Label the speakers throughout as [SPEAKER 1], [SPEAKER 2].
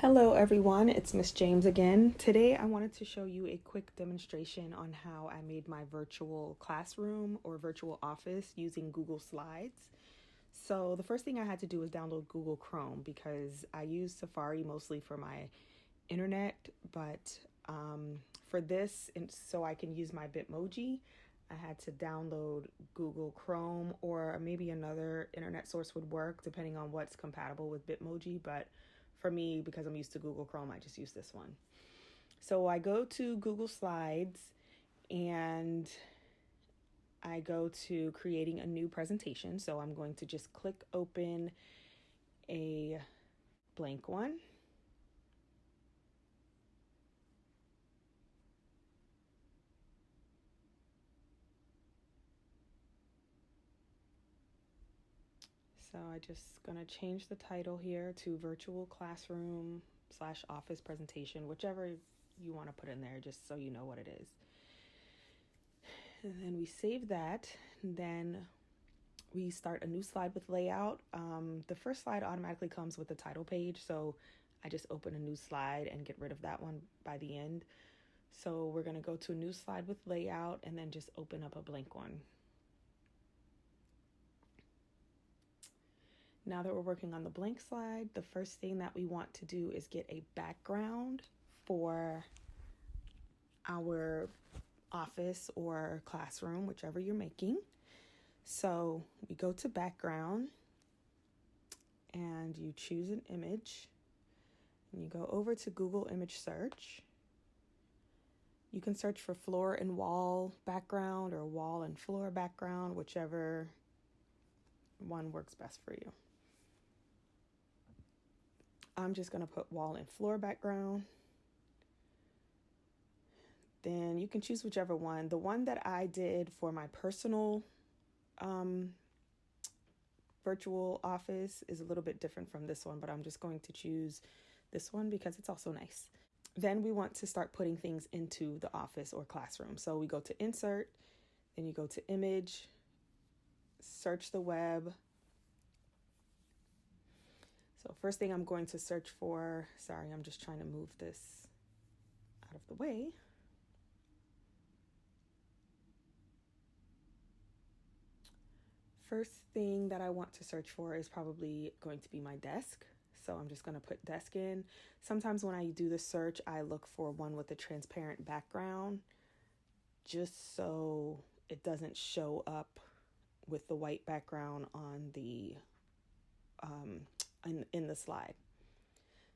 [SPEAKER 1] Hello everyone, it's Miss James again. Today I wanted to show you a quick demonstration on how I made my virtual classroom or virtual office using Google Slides. So the first thing I had to do was download Google Chrome because I use Safari mostly for my internet, but for this, and so I can use my Bitmoji, I had to download Google Chrome, or maybe another internet source would work depending on what's compatible with Bitmoji. But for me, because I'm used to Google Chrome, I just use this one. So I go to Google Slides and I go to creating a new presentation. So I'm going to just click open a blank one. So I just gonna change the title here to virtual classroom / office presentation, whichever you want to put in there, just so you know what it is. And then we save that. Then we start a new slide with layout. The first slide automatically comes with the title page, so I just open a new slide and get rid of that one by the end. So we're gonna go to a new slide with layout and then just open up a blank one. Now that we're working on the blank slide, the first thing that we want to do is get a background for our office or classroom, whichever you're making. So we go to background and you choose an image and you go over to Google image search. You can search for floor and wall background or wall and floor background, whichever one works best for you. I'm just going to put wall and floor background. Then you can choose whichever one. The one that I did for my personal virtual office is a little bit different from this one, but I'm just going to choose this one because it's also nice. Then we want to start putting things into the office or classroom. So we go to insert, then you go to image, search the web. So first thing I'm going to search for, sorry, I'm just trying to move this out of the way. First thing that I want to search for is probably going to be my desk. So I'm just going to put desk in. Sometimes when I do the search, I look for one with a transparent background, just so it doesn't show up with the white background on the in the slide.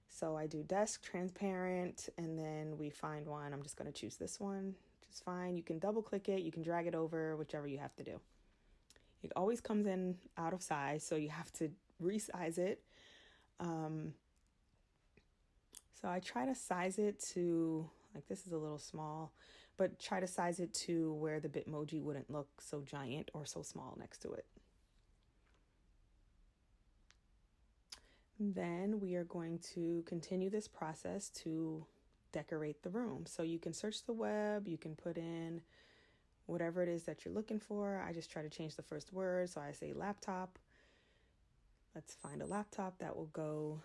[SPEAKER 1] So I do desk transparent, and then we find one. I'm just going to choose this one, which is fine. You can double click it, you can drag it over, whichever you have to do. It always comes in out of size, so you have to resize it. So I try to size it to, like, this is a little small, but try to size it to where the Bitmoji wouldn't look so giant or so small next to it. Then we are going to continue this process to decorate the room. So you can search the web, you can put in whatever it is that you're looking for. I just try to change the first word, so I say laptop. Let's find a laptop that will go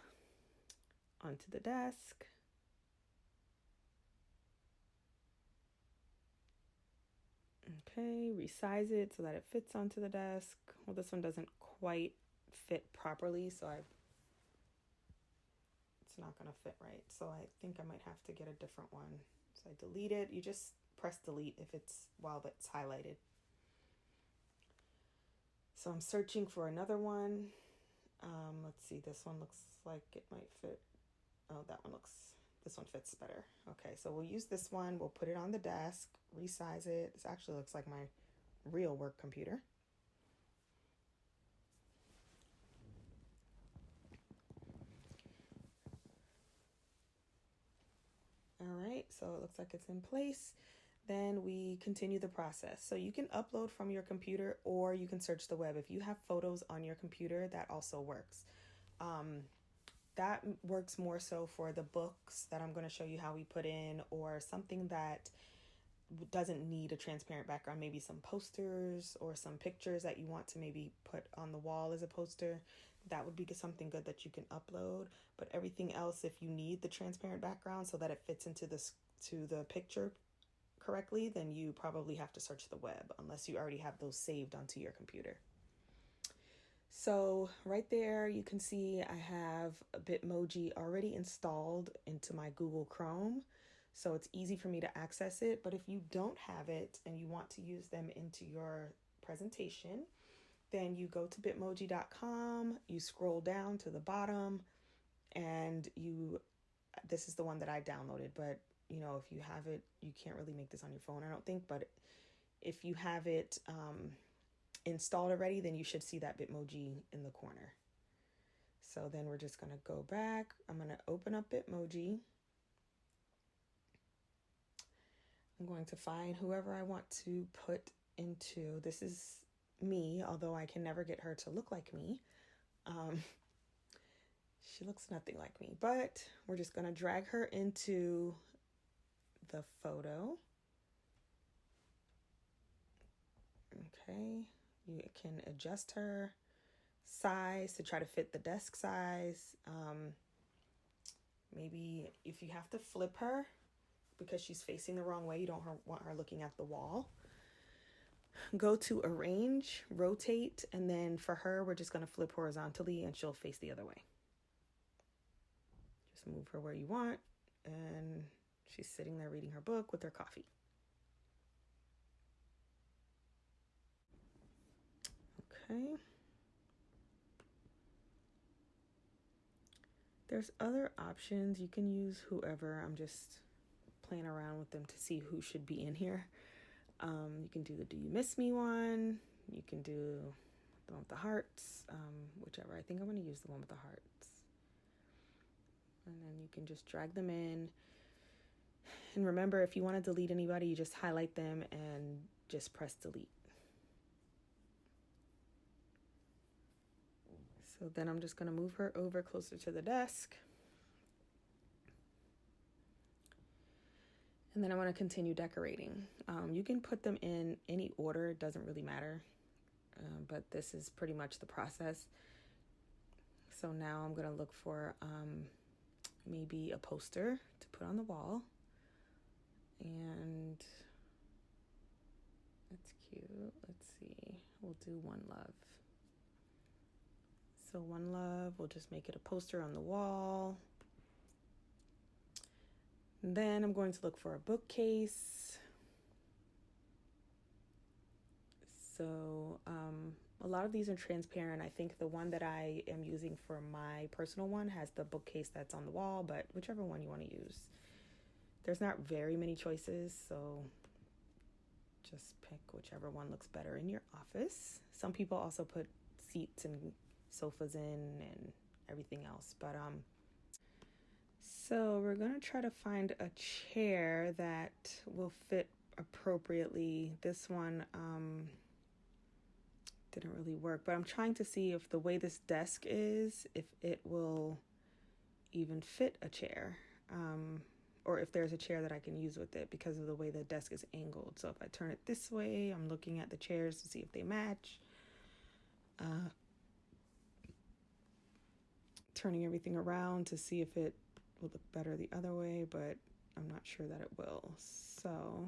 [SPEAKER 1] onto the desk. Okay, resize it so that it fits onto the desk. Well, this one doesn't quite fit properly, so it's not going to fit right. So I think I might have to get a different one. So I delete it. You just press delete if it's while it's highlighted. So I'm searching for another one. Let's see, this one looks like it might fit. Oh, this one fits better. Okay, so we'll use this one. We'll put it on the desk, resize it. This actually looks like my real work computer. All right, so it looks like it's in place. Then we continue the process. So you can upload from your computer or you can search the web. If you have photos on your computer, that also works. That works more so for the books that I'm going to show you how we put in, or something that doesn't need a transparent background, maybe some posters or some pictures that you want to maybe put on the wall as a poster. that would be something good that you can upload. But everything else, if you need the transparent background so that it fits into the picture correctly, then you probably have to search the web unless you already have those saved onto your computer. So right there, you can see I have a Bitmoji already installed into my Google Chrome. So it's easy for me to access it. But if you don't have it and you want to use them into your presentation, then you go to bitmoji.com, you scroll down to the bottom, and this is the one that I downloaded, but if you have it, you can't really make this on your phone, I don't think, but if you have it installed already, then you should see that Bitmoji in the corner. So then we're just going to go back. I'm going to open up Bitmoji. I'm going to find whoever I want to put into. This is me, although I can never get her to look like me. She looks nothing like me, but we're just going to drag her into the photo. Okay, you can adjust her size to try to fit the desk size. Maybe if you have to flip her because she's facing the wrong way, you don't want her looking at the wall. Go to arrange, rotate, and then for her, we're just going to flip horizontally and she'll face the other way. Just move her where you want, and she's sitting there reading her book with her coffee. Okay. There's other options. You can use whoever. I'm just playing around with them to see who should be in here. You can do the Do You Miss Me one. You can do the one with the hearts, whichever. I think I'm going to use the one with the hearts. And then you can just drag them in. And remember, if you want to delete anybody, you just highlight them and just press delete. So then I'm just going to move her over closer to the desk. And then I want to continue decorating. You can put them in any order. It doesn't really matter. But this is pretty much the process. So now I'm going to look for maybe a poster to put on the wall. And that's cute. Let's see. We'll do One Love. So One Love, we'll just make it a poster on the wall. And then I'm going to look for a bookcase. So a lot of these are transparent. I think the one that I am using for my personal one has the bookcase that's on the wall, but whichever one you want to use. There's not very many choices, so just pick whichever one looks better in your office. Some people also put seats and sofas in and everything else, but so we're going to try to find a chair that will fit appropriately. This one didn't really work, but I'm trying to see if the way this desk is, if it will even fit a chair, or if there's a chair that I can use with it because of the way the desk is angled. So if I turn it this way, I'm looking at the chairs to see if they match. Turning everything around to see if it will look better the other way, but I'm not sure that it will. So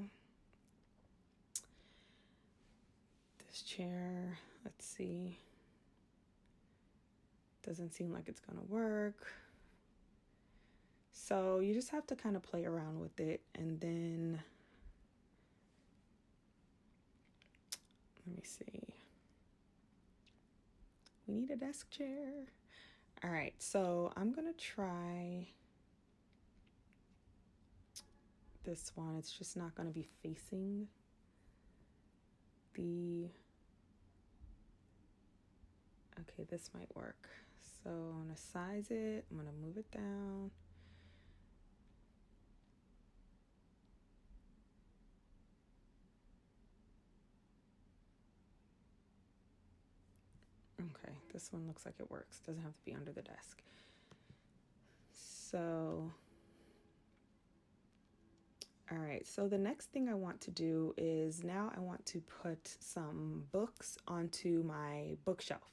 [SPEAKER 1] this chair, let's see, doesn't seem like it's gonna work. So you just have to kind of play around with it. And then let me see, we need a desk chair. All right, so I'm gonna try this one. It's just not gonna be facing the, okay, this might work. So I'm gonna size it, I'm gonna move it down. Okay, this one looks like it works. Doesn't have to be under the desk. So, all right, so the next thing I want to do is now I want to put some books onto my bookshelf.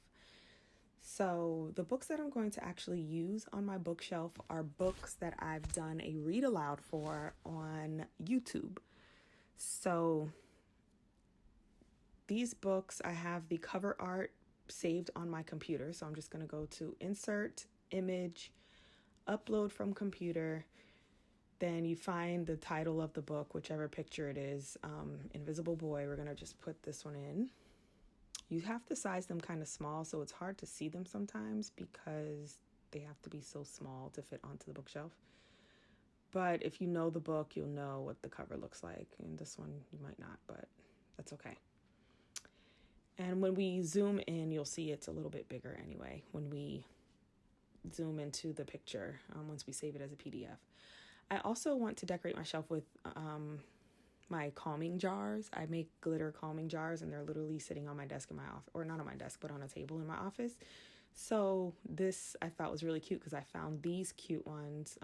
[SPEAKER 1] So the books that I'm going to actually use on my bookshelf are books that I've done a read aloud for on YouTube. So these books, I have the cover art saved on my computer. So I'm just going to go to Insert, Image, Upload from Computer. Then you find the title of the book, whichever picture it is, Invisible Boy. We're going to just put this one in. You have to size them kind of small, so it's hard to see them sometimes because they have to be so small to fit onto the bookshelf. But if you know the book, you'll know what the cover looks like. And this one, you might not, but that's okay. And when we zoom in, you'll see it's a little bit bigger anyway when we zoom into the picture once we save it as a PDF. I also want to decorate my shelf with my calming jars. I make glitter calming jars, and they're literally sitting on my desk in my office, or not on my desk, but on a table in my office. So this I thought was really cute because I found these cute ones.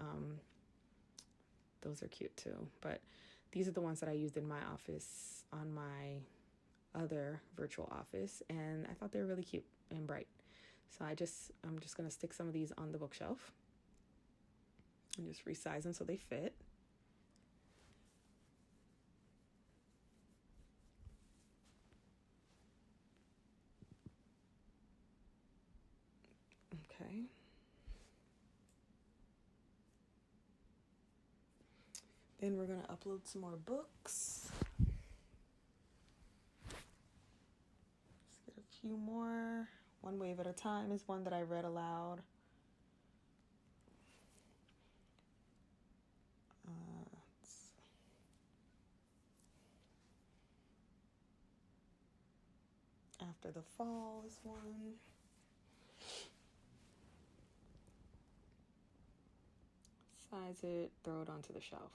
[SPEAKER 1] Those are cute too, but these are the ones that I used in my office on my other virtual office, and I thought they were really cute and bright. So I'm just gonna stick some of these on the bookshelf and just resize them so they fit. Okay. Then we're going to upload some more books. Let's get a few more. One Wave at a Time is one that I read aloud. After the Fall is one. Size it, throw it onto the shelf.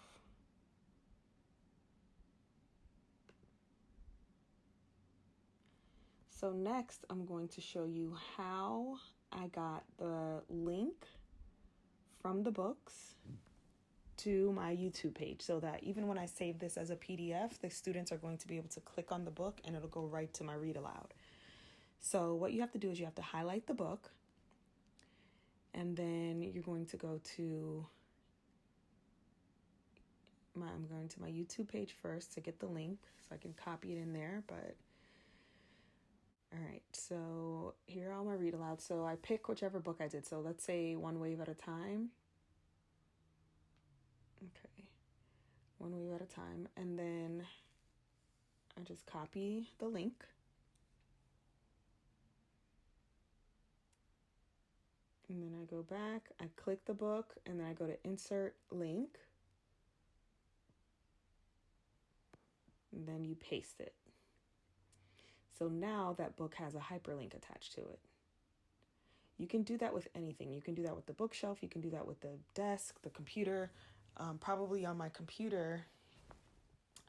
[SPEAKER 1] So next, I'm going to show you how I got the link from the books to my YouTube page, so that even when I save this as a PDF, the students are going to be able to click on the book and it'll go right to my read aloud. So what you have to do is you have to highlight the book, and then you're going to go to I'm going to my YouTube page first to get the link so I can copy it in there. But all right, so here are all my read aloud. So I pick whichever book I did. So let's say One Wave at a Time. Okay, One Wave at a Time. And then I just copy the link. And then I go back, I click the book, and then I go to Insert Link. And then you paste it. So now that book has a hyperlink attached to it. You can do that with anything. You can do that with the bookshelf. You can do that with the desk, the computer. Probably on my computer,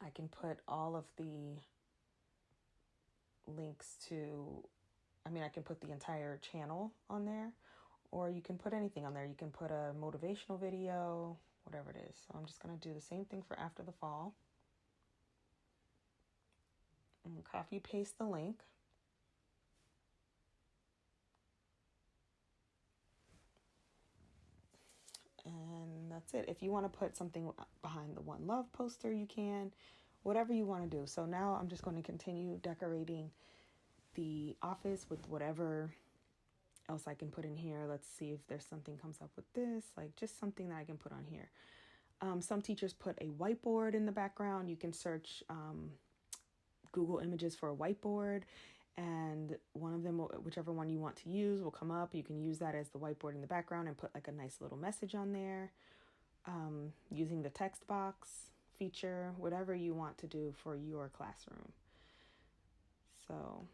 [SPEAKER 1] I can put all of the links to, I can put the entire channel on there, or you can put anything on there. You can put a motivational video, whatever it is. So I'm just going to do the same thing for After the Fall. And copy paste the link. And that's it. If you want to put something behind the One Love poster, you can. Whatever you want to do. So now I'm just going to continue decorating the office with whatever else I can put in here. Let's see if there's something comes up with this, like just something that I can put on here. Some teachers put a whiteboard in the background. You can search Google Images for a whiteboard, and one of them, whichever one you want to use, will come up. You can use that as the whiteboard in the background and put like a nice little message on there, using the text box feature, whatever you want to do for your classroom. So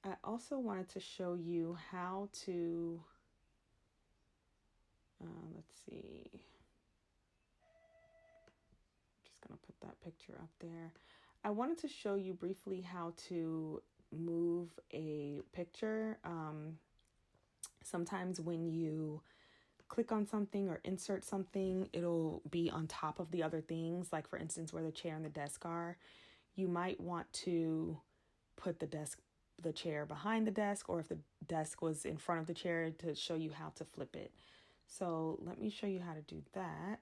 [SPEAKER 1] I also wanted to show you how to, let's see, I'm just going to put that picture up there. I wanted to show you briefly how to move a picture. Sometimes when you click on something or insert something, it'll be on top of the other things. Like for instance, where the chair and the desk are, you might want to put the chair behind the desk, or if the desk was in front of the chair, to show you how to flip it. So let me show you how to do that.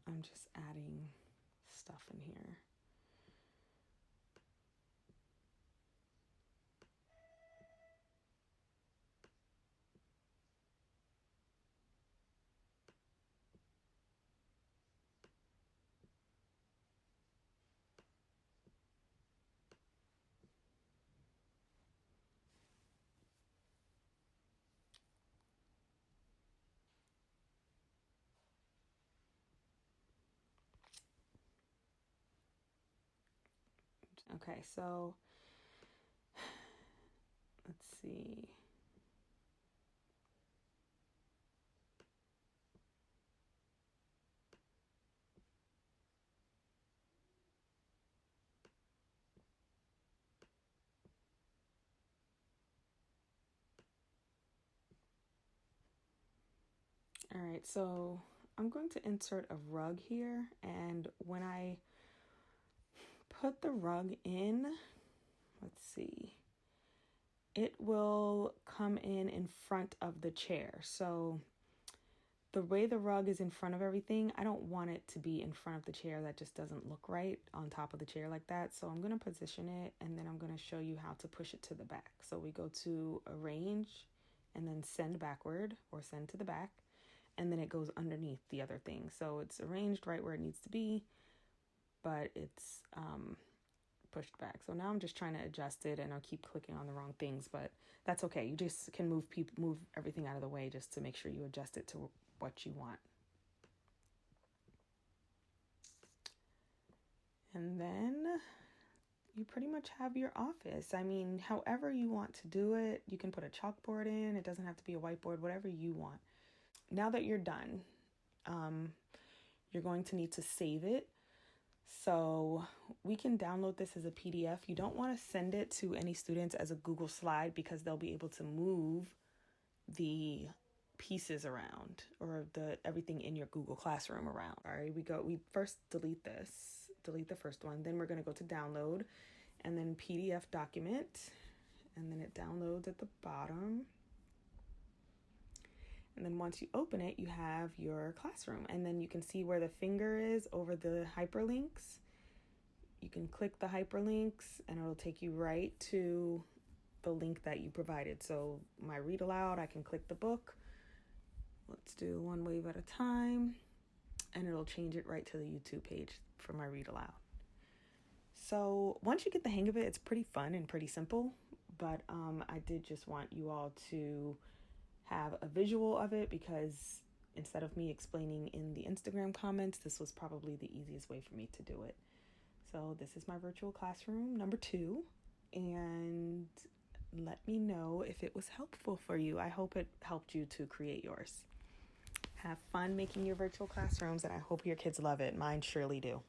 [SPEAKER 1] I'm just adding stuff in here. Okay, so let's see. All right, so I'm going to insert a rug here, and when I put the rug in, let's see, it will come in front of the chair. So the way the rug is in front of everything, I don't want it to be in front of the chair. That just doesn't look right on top of the chair like that. So I'm going to position it, and then I'm going to show you how to push it to the back. So we go to arrange and then send backward, or send to the back, and then it goes underneath the other thing. So it's arranged right where it needs to be, but it's pushed back. So now I'm just trying to adjust it, and I'll keep clicking on the wrong things, but that's okay. You just can move everything out of the way just to make sure you adjust it to what you want. And then you pretty much have your office. I mean, however you want to do it, you can put a chalkboard in. It doesn't have to be a whiteboard, whatever you want. Now that you're done, you're going to need to save it. So we can download this as a PDF. You don't want to send it to any students as a Google slide, because they'll be able to move the pieces around, or everything in your Google Classroom around. All right, we first delete the first one. Then we're going to go to download, and then PDF document, and then it downloads at the bottom. And then once you open it, you have your classroom, and then you can see where the finger is over the hyperlinks. You can click the hyperlinks, and it'll take you right to the link that you provided. So my read aloud, I can click the book. Let's do one wave at a time, and it'll change it right to the YouTube page for my read aloud. So once you get the hang of it, it's pretty fun and pretty simple, but I did just want you all to have a visual of it, because instead of me explaining in the Instagram comments, this was probably the easiest way for me to do it. So this is my virtual classroom number 2, and let me know if it was helpful for you. I hope it helped you to create yours. Have fun making your virtual classrooms, and I hope your kids love it. Mine surely do.